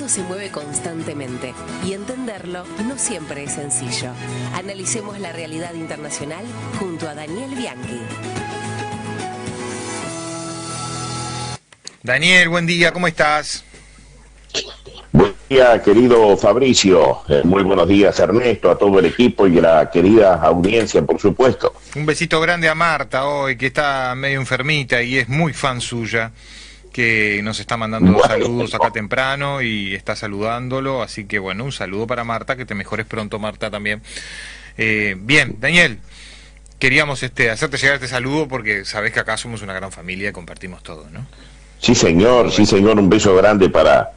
mundo se mueve constantemente y entenderlo no siempre es sencillo. Analicemos la realidad internacional junto a Daniel Bianchi. Daniel, buen día, ¿cómo estás? Buen día, querido Fabricio. Muy buenos días, Ernesto, a todo el equipo y a la querida audiencia, por supuesto. Un besito grande a Marta hoy, que está medio enfermita y es muy fan suya, que nos está mandando saludos acá temprano y está saludándolo, así que bueno, un saludo para Marta, que te mejores pronto, Marta, también. Bien, Daniel, queríamos hacerte llegar este saludo porque sabés que acá somos una gran familia y compartimos todo, ¿no? Sí, señor, un beso grande para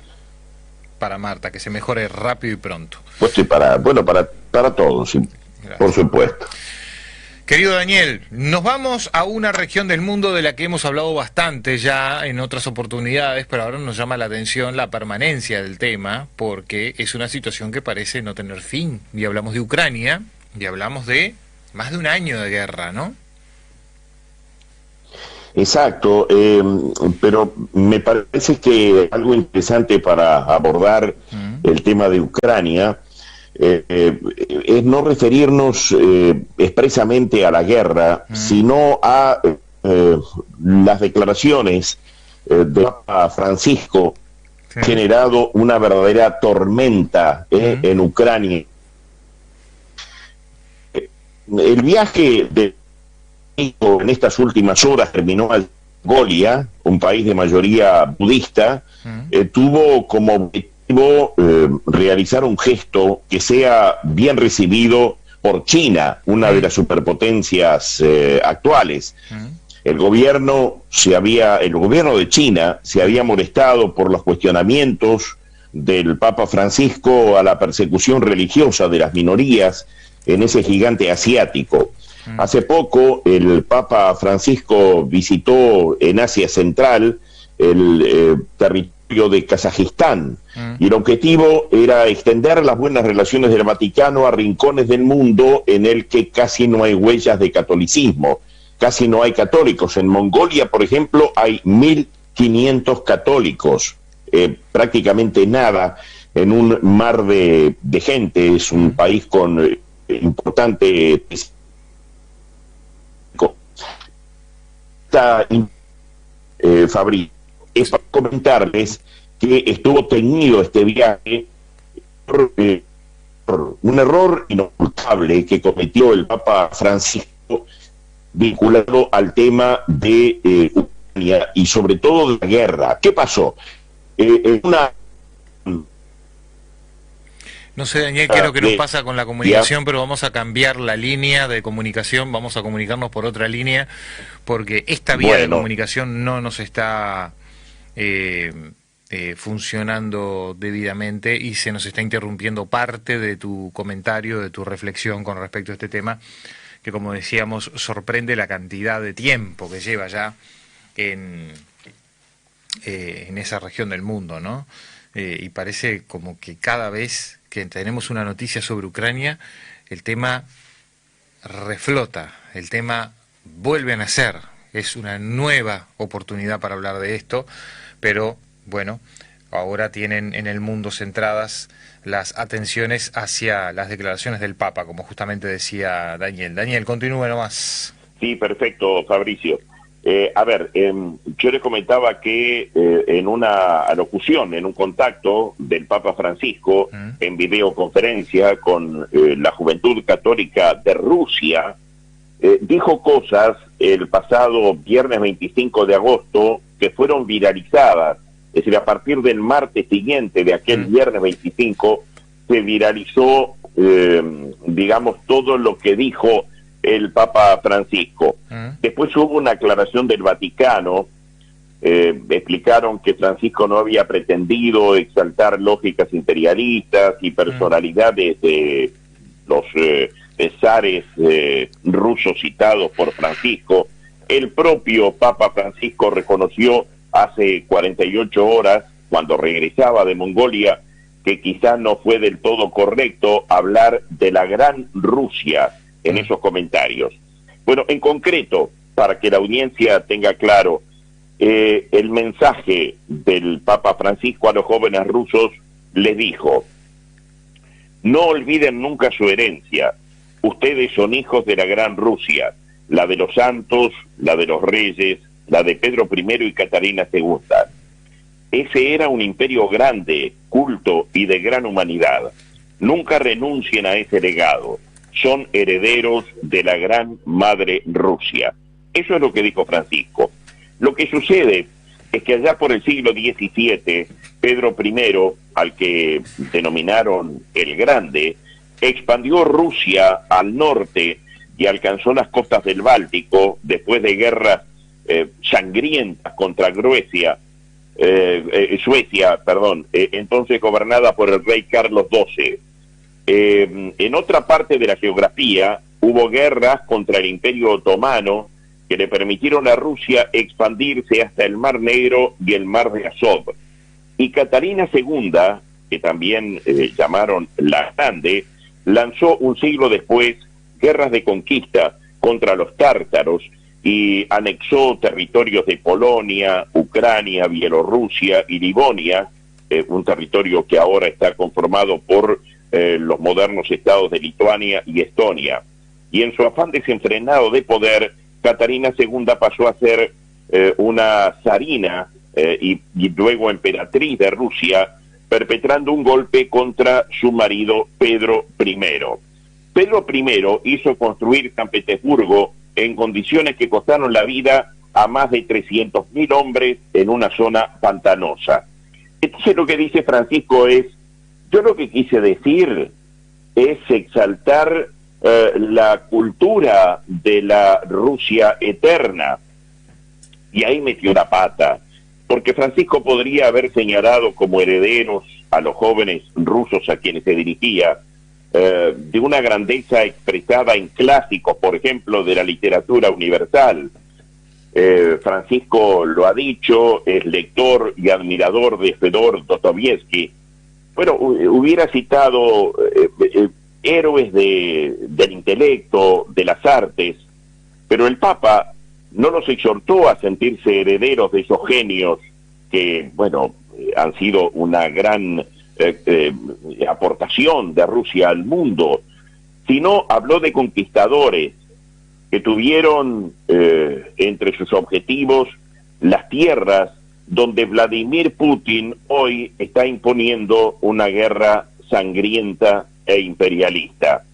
Marta, que se mejore rápido y pronto. Pues sí, para todos, sí, por supuesto. Querido Daniel, nos vamos a una región del mundo de la que hemos hablado bastante ya en otras oportunidades, pero ahora nos llama la atención la permanencia del tema, porque es una situación que parece no tener fin. Y hablamos de Ucrania, y hablamos de más de un año de guerra, ¿no? Exacto, pero me parece que algo interesante para abordar el tema de Ucrania es no referirnos expresamente a la guerra, sino a las declaraciones de Papa Francisco, generado una verdadera tormenta en Ucrania. El viaje de en estas últimas horas terminó en Mongolia, un país de mayoría budista, tuvo como objetivo realizar un gesto que sea bien recibido por China, una de las superpotencias actuales. El gobierno de China se había molestado por los cuestionamientos del Papa Francisco a la persecución religiosa de las minorías en ese gigante asiático. Hace poco el Papa Francisco visitó en Asia Central el territorio de Kazajistán y el objetivo era extender las buenas relaciones del Vaticano a rincones del mundo en el que casi no hay huellas de catolicismo, casi no hay católicos. En Mongolia, por ejemplo, hay 1.500 católicos, prácticamente nada en un mar de gente. Es un país con importante Fabri, es para comentarles que estuvo teñido este viaje por un error inocultable que cometió el Papa Francisco vinculado al tema de Ucrania y sobre todo de la guerra. ¿Qué pasó? No sé, Daniel, qué es lo que nos pasa con la comunicación, pero vamos a cambiar la línea de comunicación, vamos a comunicarnos por otra línea, porque esta vía de comunicación no nos está funcionando debidamente y se nos está interrumpiendo parte de tu comentario, de tu reflexión con respecto a este tema, que como decíamos, sorprende la cantidad de tiempo que lleva ya en esa región del mundo, ¿no? Y parece como que cada vez que tenemos una noticia sobre Ucrania, el tema reflota, el tema vuelve a nacer. Es una nueva oportunidad para hablar de esto, pero bueno, ahora tienen en el mundo centradas las atenciones hacia las declaraciones del Papa, como justamente decía Daniel. Daniel, continúe nomás. Sí, perfecto, Fabricio. Yo les comentaba que en una alocución, en un contacto del Papa Francisco, en videoconferencia con la Juventud Católica de Rusia, dijo cosas el pasado viernes 25 de agosto que fueron viralizadas. Es decir, a partir del martes siguiente de aquel viernes 25, se viralizó, digamos, todo lo que dijo el Papa Francisco. Después hubo una aclaración del Vaticano, explicaron que Francisco no había pretendido exaltar lógicas imperialistas y personalidades de los zares rusos citados por Francisco. El propio Papa Francisco reconoció hace 48 horas, cuando regresaba de Mongolia, que quizás no fue del todo correcto hablar de la gran Rusia en esos comentarios. Bueno, en concreto, para que la audiencia tenga claro, el mensaje del Papa Francisco a los jóvenes rusos les dijo: no olviden nunca su herencia. Ustedes son hijos de la gran Rusia, la de los santos, la de los reyes, la de Pedro I y Catarina II. Ese era un imperio grande, culto y de gran humanidad. Nunca renuncien a ese legado. Son herederos de la gran madre Rusia. Eso es lo que dijo Francisco. Lo que sucede es que allá por el siglo XVII, Pedro I, al que denominaron el Grande, expandió Rusia al norte y alcanzó las costas del Báltico después de guerras sangrientas contra Suecia, entonces gobernada por el rey Carlos XII. En otra parte de la geografía hubo guerras contra el Imperio Otomano que le permitieron a Rusia expandirse hasta el Mar Negro y el Mar de Azov. Y Catarina II, que también llamaron la Grande, lanzó un siglo después guerras de conquista contra los tártaros y anexó territorios de Polonia, Ucrania, Bielorrusia y Livonia, un territorio que ahora está conformado por los modernos estados de Lituania y Estonia. Y en su afán desenfrenado de poder, Catarina II pasó a ser una zarina y luego emperatriz de Rusia, perpetrando un golpe contra su marido Pedro I. Pedro I hizo construir San Petersburgo en condiciones que costaron la vida a más de 300.000 hombres en una zona pantanosa. Entonces lo que dice Francisco es: yo lo que quise decir es exaltar la cultura de la Rusia eterna. Y ahí metió la pata, porque Francisco podría haber señalado como herederos a los jóvenes rusos a quienes se dirigía, de una grandeza expresada en clásicos, por ejemplo, de la literatura universal. Francisco lo ha dicho, es lector y admirador de Fedor Dostoyevsky. Bueno, hubiera citado héroes del intelecto, de las artes, pero el Papa no los exhortó a sentirse herederos de esos genios que, bueno, han sido una gran aportación de Rusia al mundo, sino habló de conquistadores que tuvieron entre sus objetivos las tierras donde Vladimir Putin hoy está imponiendo una guerra sangrienta e imperialista.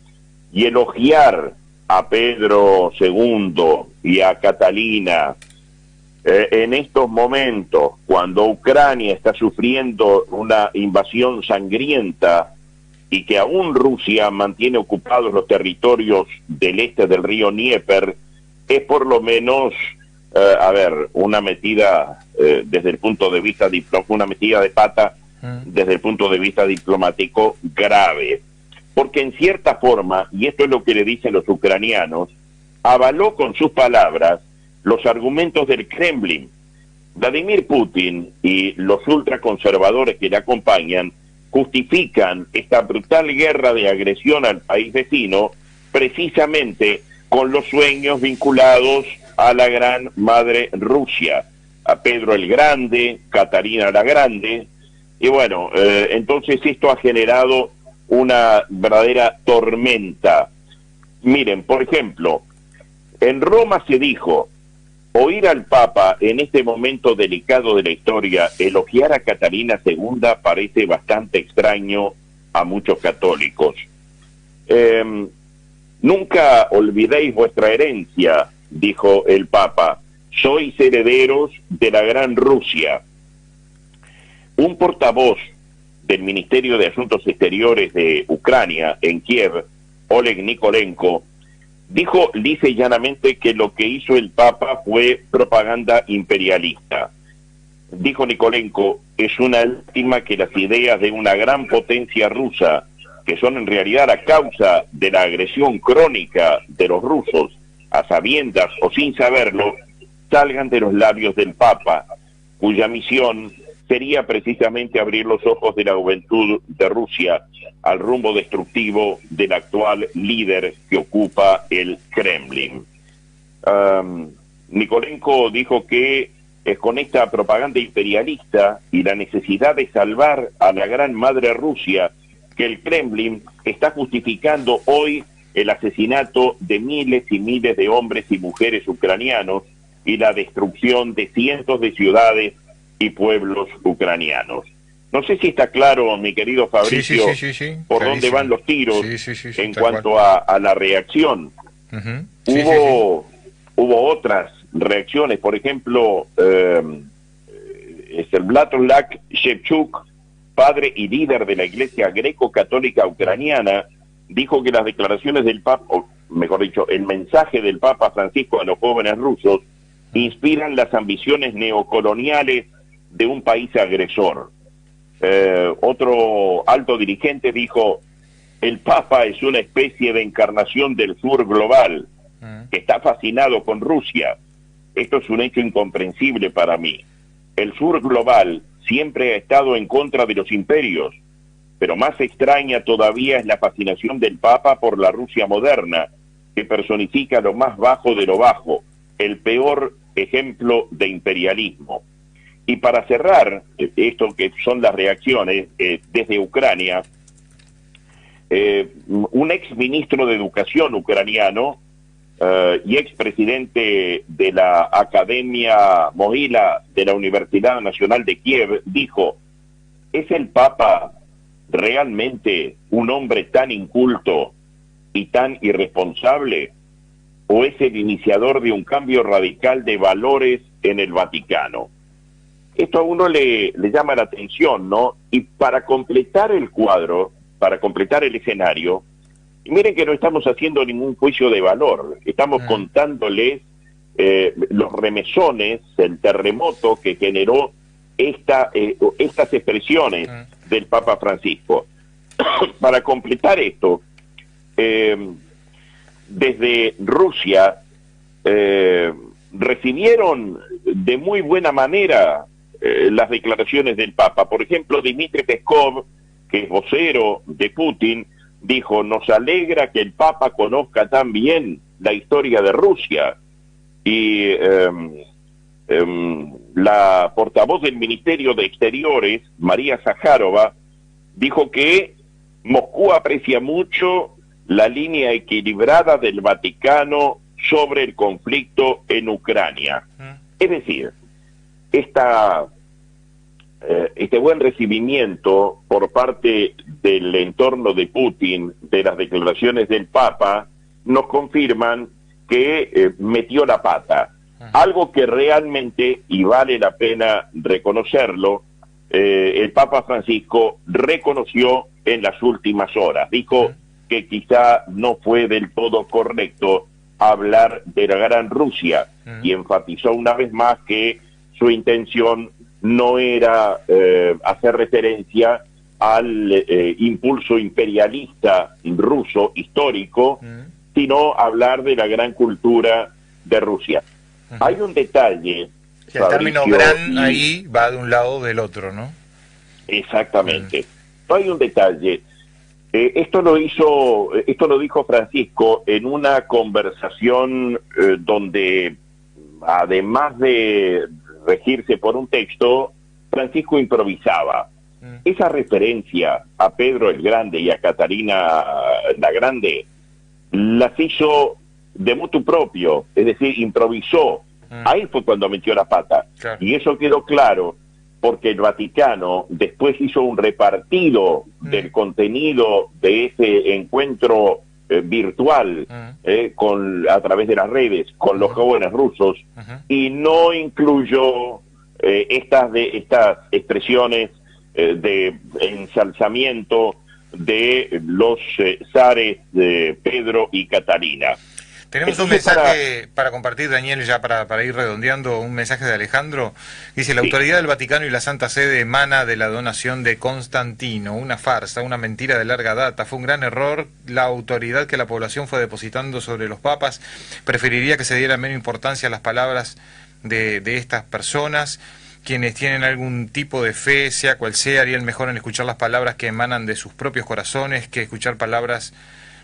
Y elogiar a Pedro II y a Catalina en estos momentos, cuando Ucrania está sufriendo una invasión sangrienta y que aún Rusia mantiene ocupados los territorios del este del río Dnieper, es por lo menos, una metida desde el punto de vista diplomático, una metida de pata desde el punto de vista diplomático grave. Porque en cierta forma, y esto es lo que le dicen los ucranianos, avaló con sus palabras los argumentos del Kremlin. Vladimir Putin y los ultraconservadores que le acompañan justifican esta brutal guerra de agresión al país vecino precisamente con los sueños vinculados a la gran madre Rusia, a Pedro el Grande, Catarina la Grande, y bueno, entonces esto ha generado una verdadera tormenta. Miren, por ejemplo, en Roma se dijo: oír al Papa en este momento delicado de la historia elogiar a Catarina II parece bastante extraño a muchos católicos. Nunca olvidéis vuestra herencia, dijo el Papa, sois herederos de la gran Rusia. Un portavoz del Ministerio de Asuntos Exteriores de Ucrania en Kiev, Oleg Nikolenko, dijo lisa y llanamente que lo que hizo el Papa fue propaganda imperialista. Dijo Nikolenko: es una lástima que las ideas de una gran potencia rusa, que son en realidad la causa de la agresión crónica de los rusos, a sabiendas o sin saberlo, salgan de los labios del Papa, cuya misión sería precisamente abrir los ojos de la juventud de Rusia al rumbo destructivo del actual líder que ocupa el Kremlin. Nikolenko dijo que con esta propaganda imperialista y la necesidad de salvar a la gran madre Rusia, que el Kremlin está justificando hoy el asesinato de miles y miles de hombres y mujeres ucranianos y la destrucción de cientos de ciudades y pueblos ucranianos. No sé si está claro, mi querido Fabricio, sí, por clarísimo. dónde van los tiros en cuanto a la reacción. Uh-huh. Hubo otras reacciones, por ejemplo, Svatoslav Shevchuk, padre y líder de la Iglesia Greco-Católica Ucraniana, dijo que las declaraciones del Papa, o mejor dicho, el mensaje del Papa Francisco a los jóvenes rusos inspiran las ambiciones neocoloniales de un país agresor. Otro alto dirigente dijo: el Papa es una especie de encarnación del sur global, que está fascinado con Rusia. Esto es un hecho incomprensible para mí. El sur global siempre ha estado en contra de los imperios, pero más extraña todavía es la fascinación del Papa por la Rusia moderna, que personifica lo más bajo de lo bajo, el peor ejemplo de imperialismo. Y para cerrar esto que son las reacciones desde Ucrania, un ex ministro de Educación ucraniano y expresidente de la Academia Mohila de la Universidad Nacional de Kiev dijo: ¿es el Papa realmente un hombre tan inculto y tan irresponsable? ¿O es el iniciador de un cambio radical de valores en el Vaticano? Esto a uno le llama la atención, ¿no? Y para completar el cuadro, para completar el escenario, y miren que no estamos haciendo ningún juicio de valor, estamos contándoles los remesones, el terremoto que generó estas expresiones del Papa Francisco. Para completar esto, desde Rusia recibieron de muy buena manera las declaraciones del Papa. Por ejemplo, Dmitry Peskov, que es vocero de Putin, dijo: nos alegra que el Papa conozca tan bien la historia de Rusia. Y la portavoz del Ministerio de Exteriores, María Zaharova, dijo que Moscú aprecia mucho la línea equilibrada del Vaticano sobre el conflicto en Ucrania. Es decir, este buen recibimiento por parte del entorno de Putin de las declaraciones del Papa nos confirman que metió la pata. Algo que realmente, y vale la pena reconocerlo, el Papa Francisco reconoció en las últimas horas. Dijo que quizá no fue del todo correcto hablar de la Gran Rusia y enfatizó una vez más que su intención no era hacer referencia al impulso imperialista ruso histórico, sino hablar de la gran cultura de Rusia. Hay un detalle, que el término gran ahí va de un lado o del otro, ¿no? Exactamente. Hay un detalle. Esto lo dijo Francisco en una conversación donde, además de regirse por un texto, Francisco improvisaba. Esa referencia a Pedro el Grande y a Catarina la Grande las hizo de motu propio, es decir, improvisó. Ahí fue cuando metió la pata. Claro. Y eso quedó claro porque el Vaticano después hizo un repartido del contenido de ese encuentro virtual a través de las redes con los jóvenes rusos y no incluyó estas expresiones de ensalzamiento de los zares de Pedro y Catalina. Tenemos un mensaje para compartir, Daniel, ya para ir redondeando, un mensaje de Alejandro. Dice: la autoridad del Vaticano y la Santa Sede emana de la donación de Constantino, una farsa, una mentira de larga data. Fue un gran error la autoridad que la población fue depositando sobre los papas. Preferiría que se diera menos importancia a las palabras de estas personas. Quienes tienen algún tipo de fe, sea cual sea, harían mejor en escuchar las palabras que emanan de sus propios corazones que escuchar palabras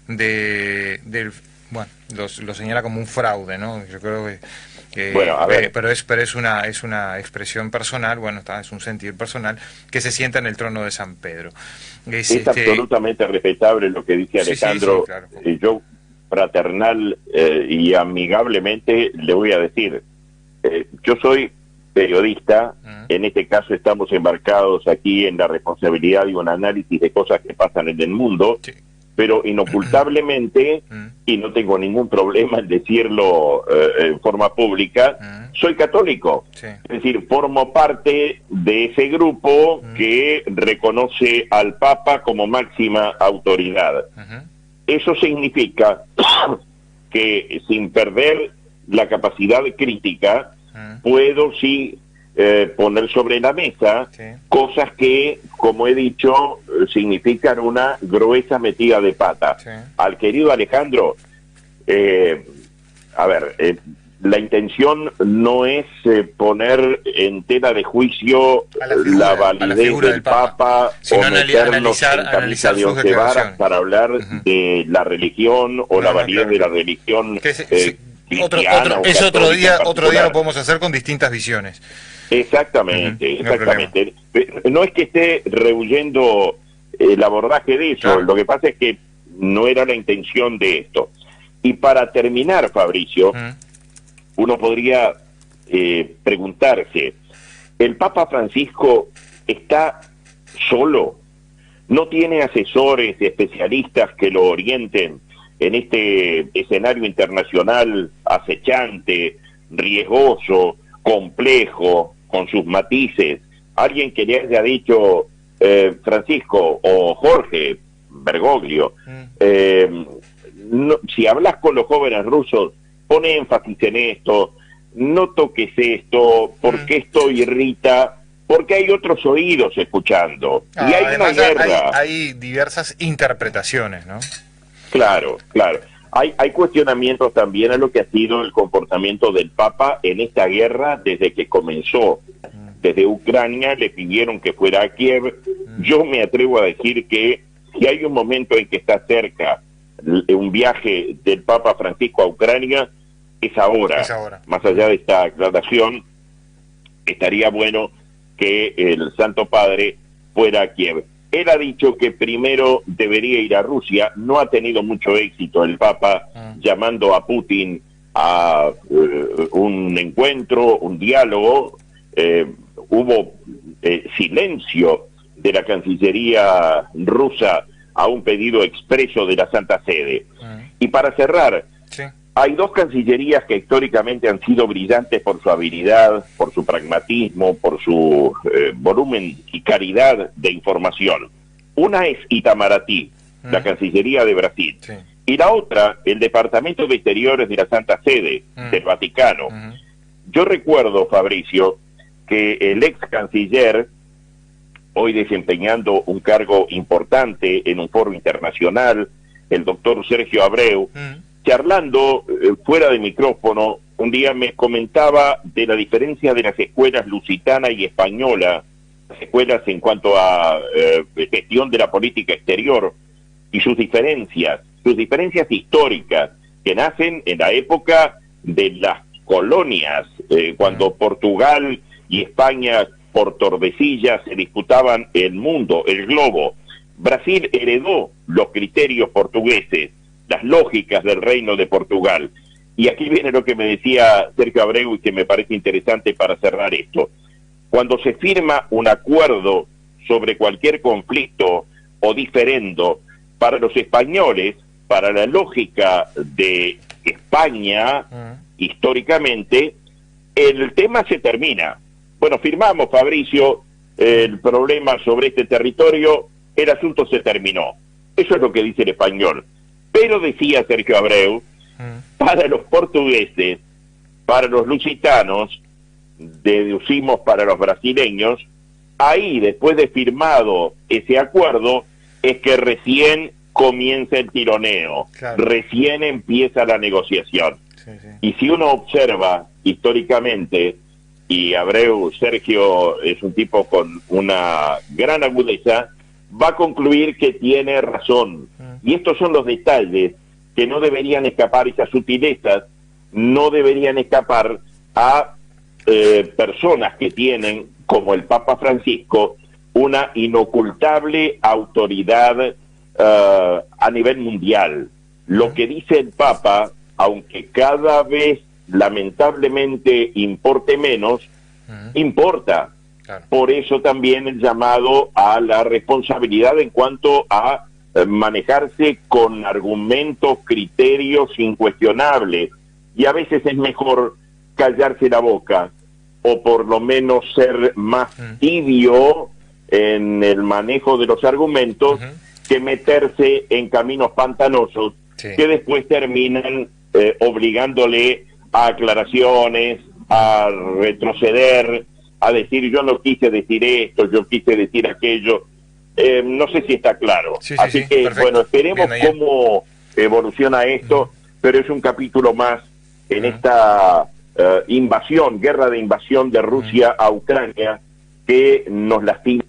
del... Bueno, lo señala como un fraude, ¿no? Yo creo que Bueno, a ver. Pero es una expresión personal, bueno, es un sentir personal que se sienta en el trono de San Pedro. Es absolutamente respetable lo que dice Alejandro. Sí, claro. Yo fraternal y amigablemente le voy a decir, yo soy periodista, en este caso estamos embarcados aquí en la responsabilidad de un análisis de cosas que pasan en el mundo, sí, pero inocultablemente, y no tengo ningún problema en decirlo en forma pública, soy católico. Sí. Es decir, formo parte de ese grupo que reconoce al Papa como máxima autoridad. Eso significa que sin perder la capacidad crítica, puedo sí poner sobre la mesa cosas que, como he dicho, significan una gruesa metida de pata. Al querido Alejandro, la intención no es poner en tela de juicio la validez del Papa o meternos en camisa de once varas para hablar de la religión o la validez de la religión. Otro día lo podemos hacer con distintas visiones. Exactamente, exactamente. No es que esté rehuyendo el abordaje de eso, claro. Lo que pasa es que no era la intención de esto. Y para terminar, Fabricio, uno podría preguntarse, ¿el Papa Francisco está solo? ¿No tiene asesores, especialistas que lo orienten en este escenario internacional acechante, riesgoso, complejo, con sus matices? Alguien que le haya dicho, Francisco o Jorge Bergoglio, si hablas con los jóvenes rusos, pone énfasis en esto, no toques esto, porque esto irrita, porque hay otros oídos escuchando. Y hay una guerra. Hay diversas interpretaciones, ¿no? Claro, claro. Hay cuestionamientos también a lo que ha sido el comportamiento del Papa en esta guerra desde que comenzó. Desde Ucrania le pidieron que fuera a Kiev. Yo me atrevo a decir que si hay un momento en que está cerca un viaje del Papa Francisco a Ucrania, es ahora. Más allá de esta aclaración, estaría bueno que el Santo Padre fuera a Kiev. Él ha dicho que primero debería ir a Rusia. No ha tenido mucho éxito el Papa llamando a Putin a un encuentro, un diálogo. Hubo silencio de la Cancillería rusa a un pedido expreso de la Santa Sede. Y para cerrar, hay dos cancillerías que históricamente han sido brillantes por su habilidad, por su pragmatismo, por su volumen y caridad de información. Una es Itamaraty, la Cancillería de Brasil, y la otra, el Departamento de Exteriores de la Santa Sede, del Vaticano. Yo recuerdo, Fabricio, que el ex canciller, hoy desempeñando un cargo importante en un foro internacional, el doctor Sergio Abreu, charlando fuera de micrófono, un día me comentaba de la diferencia de las escuelas lusitana y española, las escuelas en cuanto a gestión de la política exterior, y sus diferencias históricas, que nacen en la época de las colonias, cuando Portugal y España por Tordesillas se disputaban el mundo, el globo. Brasil heredó los criterios portugueses, las lógicas del reino de Portugal. Y aquí viene lo que me decía Sergio Abreu y que me parece interesante para cerrar esto. Cuando se firma un acuerdo sobre cualquier conflicto o diferendo, para los españoles, para la lógica de España, históricamente, el tema se termina. Bueno, firmamos, Fabricio, el problema sobre este territorio, el asunto se terminó. Eso es lo que dice el español. Pero decía Sergio Abreu, para los portugueses, para los lusitanos, deducimos para los brasileños, ahí, después de firmado ese acuerdo, es que recién comienza el tironeo, recién empieza la negociación. Y si uno observa históricamente, y Abreu, Sergio, es un tipo con una gran agudeza, va a concluir que tiene razón. Y estos son los detalles que no deberían escapar, esas sutilezas no deberían escapar a personas que tienen, como el Papa Francisco, una inocultable autoridad a nivel mundial. Lo que dice el Papa, aunque cada vez lamentablemente importe menos, importa. Claro. Por eso también el llamado a la responsabilidad en cuanto a manejarse con argumentos, criterios incuestionables. Y a veces es mejor callarse la boca, o por lo menos ser más tibio en el manejo de los argumentos, que meterse en caminos pantanosos que después terminan obligándole a aclaraciones, a retroceder, a decir yo no quise decir esto, yo quise decir aquello. No sé si está claro. Así que, perfecto. Bueno, esperemos cómo evoluciona esto, pero es un capítulo más en esta guerra de invasión de Rusia a Ucrania, que nos lastima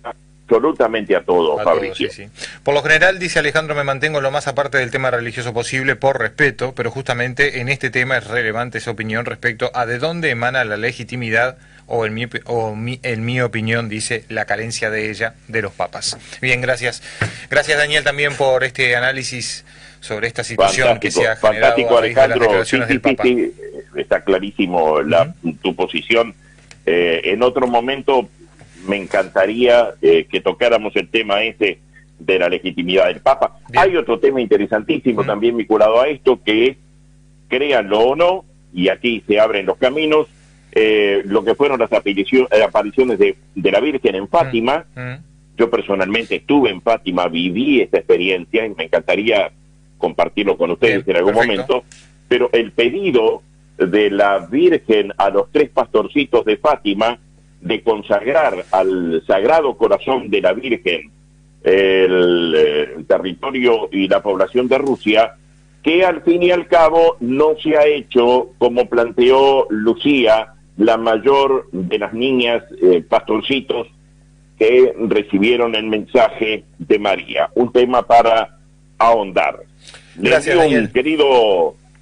absolutamente a todos, Fabricio. Sí. Por lo general, dice Alejandro, me mantengo lo más aparte del tema religioso posible por respeto, pero justamente en este tema es relevante esa opinión respecto a de dónde emana la legitimidad, o en mi opinión, dice, la carencia de ella, de los papas. Bien, gracias. Gracias, Daniel, también por este análisis sobre esta situación que se ha generado a raíz de las declaraciones del Papa. Sí, está clarísimo tu posición. En otro momento me encantaría que tocáramos el tema ese de la legitimidad del Papa. Bien. Hay otro tema interesantísimo también vinculado a esto, que es, créanlo o no, y aquí se abren los caminos, lo que fueron las apariciones de la Virgen en Fátima. Yo personalmente estuve en Fátima, viví esta experiencia y me encantaría compartirlo con ustedes en algún momento, pero el pedido de la Virgen a los 3 pastorcitos de Fátima de consagrar al Sagrado Corazón de la Virgen el territorio y la población de Rusia, que al fin y al cabo no se ha hecho como planteó Lucía, la mayor de las niñas pastorcitos que recibieron el mensaje de María. Un tema para ahondar. Gracias, Daniel.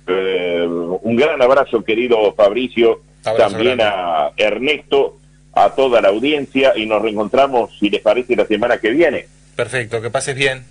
Un gran abrazo, querido Fabricio, también grande. A Ernesto, a toda la audiencia, y nos reencontramos, si les parece, la semana que viene. Perfecto, que pases bien.